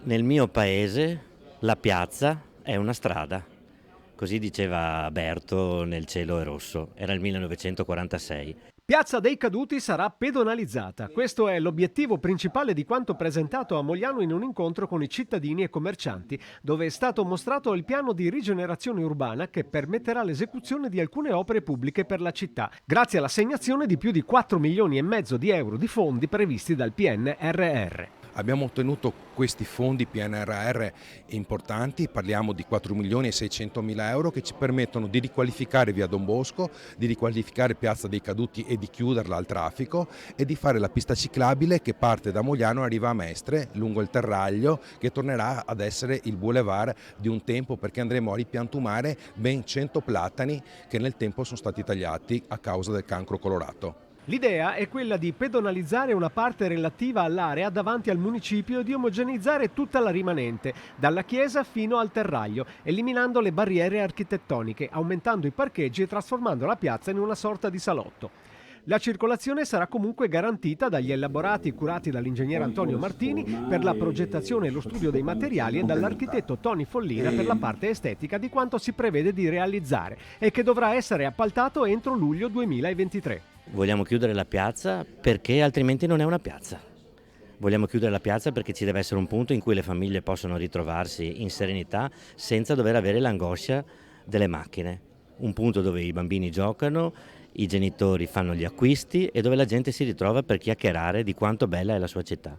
Nel mio paese la piazza è una strada, così diceva Berto nel cielo è rosso, era il 1946. Piazza dei Caduti sarà pedonalizzata. Questo è l'obiettivo principale di quanto presentato a Mogliano in un incontro con i cittadini e commercianti, dove è stato mostrato il piano di rigenerazione urbana che permetterà l'esecuzione di alcune opere pubbliche per la città, grazie all'assegnazione di più di 4 milioni e mezzo di euro di fondi previsti dal PNRR. Abbiamo ottenuto questi fondi PNRR importanti, parliamo di 4 milioni e 600 mila euro che ci permettono di riqualificare via Don Bosco, di riqualificare Piazza dei Caduti e di chiuderla al traffico e di fare la pista ciclabile che parte da Mogliano e arriva a Mestre lungo il Terraglio, che tornerà ad essere il boulevard di un tempo, perché andremo a ripiantumare ben 100 platani che nel tempo sono stati tagliati a causa del cancro colorato. L'idea è quella di pedonalizzare una parte relativa all'area davanti al municipio e di omogeneizzare tutta la rimanente, dalla chiesa fino al terraglio, eliminando le barriere architettoniche, aumentando i parcheggi e trasformando la piazza in una sorta di salotto. La circolazione sarà comunque garantita dagli elaborati curati dall'ingegnere Antonio Martini per la progettazione e lo studio dei materiali e dall'architetto Tony Follina per la parte estetica di quanto si prevede di realizzare e che dovrà essere appaltato entro luglio 2023. Vogliamo chiudere la piazza perché altrimenti non è una piazza. Vogliamo chiudere la piazza perché ci deve essere un punto in cui le famiglie possono ritrovarsi in serenità senza dover avere l'angoscia delle macchine. Un punto dove i bambini giocano, i genitori fanno gli acquisti e dove la gente si ritrova per chiacchierare di quanto bella è la sua città.